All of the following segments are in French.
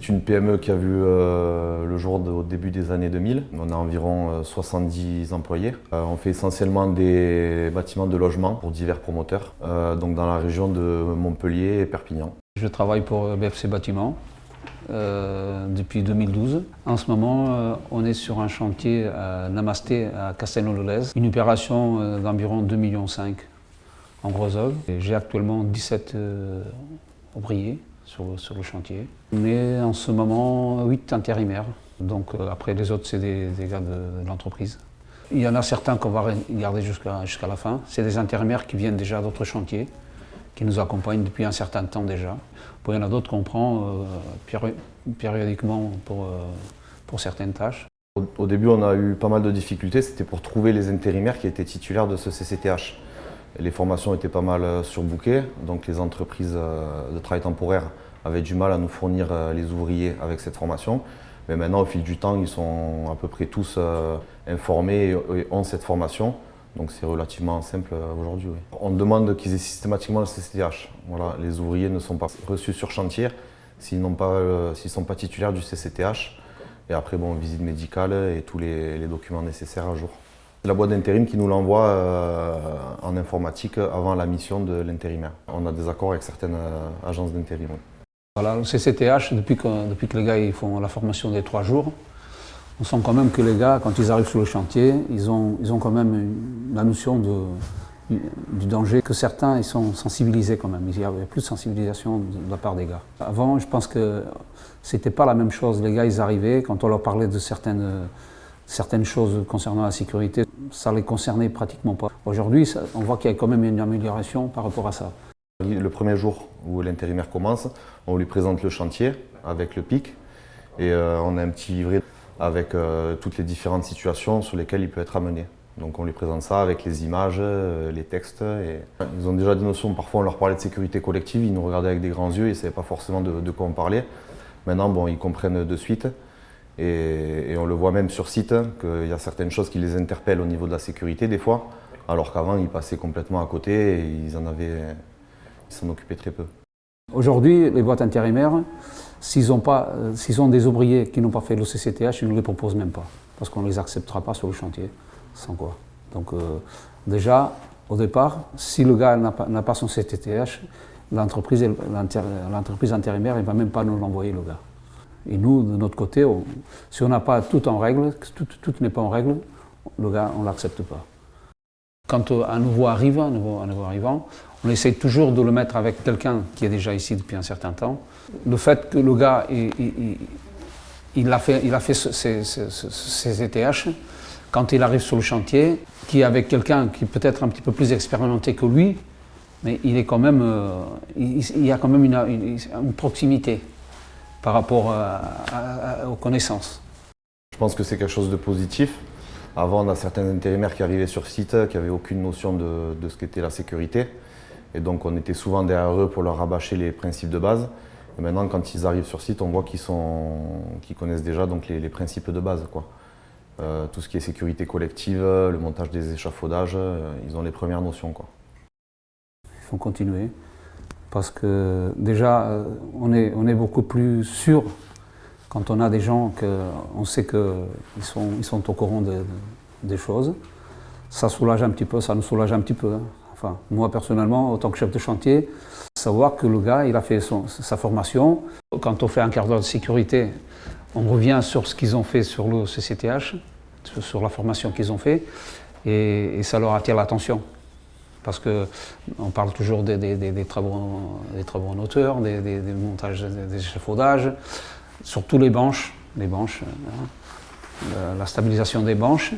C'est une PME qui a vu le jour au début des années 2000. On a environ 70 employés. On fait essentiellement des bâtiments de logement pour divers promoteurs, donc dans la région de Montpellier et Perpignan. Je travaille pour BFC Bâtiments depuis 2012. En ce moment, on est sur un chantier à Namasté, à Castelnau-le-Lez. Une opération d'environ 2,5 millions en gros œuvre. J'ai actuellement 17 ouvriers sur le chantier. On est en ce moment 8 intérimaires. Donc après les autres, c'est des gars de l'entreprise. Il y en a certains qu'on va garder jusqu'à la fin. C'est des intérimaires qui viennent déjà d'autres chantiers, qui nous accompagnent depuis un certain temps déjà. Puis il y en a d'autres qu'on prend périodiquement pour certaines tâches. Au début, on a eu pas mal de difficultés. C'était pour trouver les intérimaires qui étaient titulaires de ce CCTH. Les formations étaient pas mal surbookées, donc les entreprises de travail temporaire avaient du mal à nous fournir les ouvriers avec cette formation. Mais maintenant, au fil du temps, ils sont à peu près tous informés et ont cette formation. Donc c'est relativement simple aujourd'hui. Oui. On demande qu'ils aient systématiquement le CCTH. Voilà, les ouvriers ne sont pas reçus sur chantier s'ils ne sont pas titulaires du CCTH. Et après, bon, visite médicale et tous les documents nécessaires à jour. C'est la boîte d'intérim qui nous l'envoie en informatique avant la mission de l'intérimaire. On a des accords avec certaines agences d'intérim. Oui. Voilà, le CCTH, depuis que les gars ils font la formation des 3 jours, on sent quand même que les gars, quand ils arrivent sur le chantier, ils ont quand même la notion du danger, que certains ils sont sensibilisés quand même. Il y a plus de sensibilisation de la part des gars. Avant, je pense que c'était pas la même chose. Les gars, ils arrivaient, quand on leur parlait de certaines choses concernant la sécurité, ça les concernait pratiquement pas. Aujourd'hui, on voit qu'il y a quand même une amélioration par rapport à ça. Le premier jour où l'intérimaire commence, on lui présente le chantier avec le PIC et on a un petit livret avec toutes les différentes situations sur lesquelles il peut être amené. Donc on lui présente ça avec les images, les textes. Et ils ont déjà des notions. Parfois on leur parlait de sécurité collective, ils nous regardaient avec des grands yeux, ils ne savaient pas forcément de quoi on parlait. Maintenant, bon, ils comprennent de suite. Et on le voit même sur site, qu'il y a certaines choses qui les interpellent au niveau de la sécurité des fois, alors qu'avant ils passaient complètement à côté et ils s'en occupaient très peu. Aujourd'hui, les boîtes intérimaires, s'ils ont des ouvriers qui n'ont pas fait le CCTH, ils ne nous les proposent même pas, parce qu'on ne les acceptera pas sur le chantier, sans quoi. Donc déjà, au départ, si le gars n'a pas son CCTH, l'entreprise intérimaire ne va même pas nous l'envoyer, le gars. Et nous, de notre côté, si on n'a pas tout en règle, tout n'est pas en règle, le gars, on ne l'accepte pas. Quand un nouveau arrivant, on essaie toujours de le mettre avec quelqu'un qui est déjà ici depuis un certain temps. Le fait que le gars, il a fait ses ETH, quand il arrive sur le chantier, qui est avec quelqu'un qui est peut-être un petit peu plus expérimenté que lui, mais il est quand même, il y a quand même une proximité par rapport aux connaissances. Je pense que c'est quelque chose de positif. Avant, on a certains intérimaires qui arrivaient sur site, qui n'avaient aucune notion de ce qu'était la sécurité. Et donc on était souvent derrière eux pour leur rabâcher les principes de base. Et maintenant, quand ils arrivent sur site, on voit qu'ils connaissent déjà donc, les principes de base, quoi. Tout ce qui est sécurité collective, le montage des échafaudages, ils ont les premières notions, quoi. Il faut continuer. Parce que déjà, on est beaucoup plus sûr quand on a des gens qu'on sait qu'ils sont au courant des choses. Ça soulage un petit peu, ça nous soulage un petit peu. Hein. Enfin, moi personnellement, en tant que chef de chantier, savoir que le gars, il a fait sa formation. Quand on fait un quart d'heure de sécurité, on revient sur ce qu'ils ont fait sur le CCTH, sur la formation qu'ils ont fait, et ça leur attire l'attention. Parce qu'on parle toujours des travaux en hauteur, des montages des échafaudages, surtout les banches, la stabilisation des banches.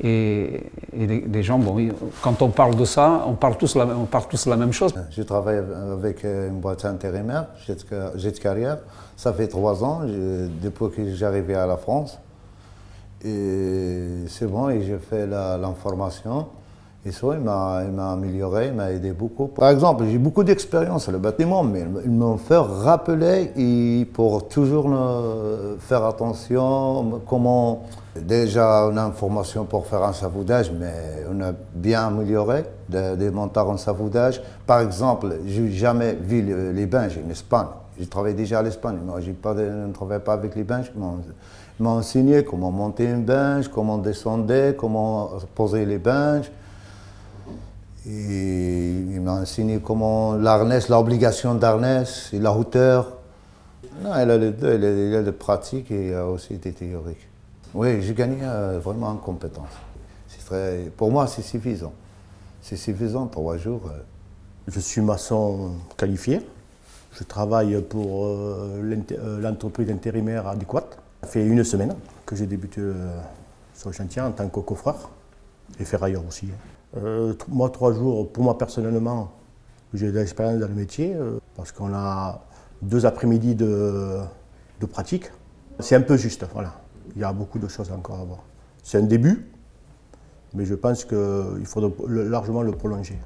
Et les gens, bon, quand on parle de ça, on parle tous la même chose. Je travaille avec une boîte intérimaire, Jet Carrière. Ça fait 3 ans, depuis que j'arrivais à la France. Et c'est bon, et j'ai fait l'information. Et ça, il m'a amélioré, il m'a aidé beaucoup. Par exemple, j'ai beaucoup d'expérience sur le bâtiment, mais ils m'ont fait rappeler pour toujours faire attention comment. Déjà, on a une formation pour faire un savoudage, mais on a bien amélioré des montages en savoudage. Par exemple, je n'ai jamais vu les bains en Espagne. J'ai travaillé déjà à l'Espagne, moi je ne travaille pas avec les benches. Ils m'ont enseigné comment monter une bench, comment descendre, comment poser les benches. Et il m'a enseigné comment l'arnès, l'obligation d'arnès et la hauteur. Non, elle a les deux, elle a des pratiques et aussi des théoriques. Oui, j'ai gagné vraiment en compétence. Pour moi, c'est suffisant. C'est suffisant, 3 jours. Je suis maçon qualifié. Je travaille pour l'entreprise intérimaire adéquate. Ça fait 1 semaine que j'ai débuté sur le chantier en tant que coffreur et ferrailleur aussi. Moi, 3 jours, pour moi personnellement, j'ai de l'expérience dans le métier parce qu'on a 2 après-midi de pratique. C'est un peu juste, voilà. Il y a beaucoup de choses encore à voir. C'est un début, mais je pense qu'il faudra largement le prolonger.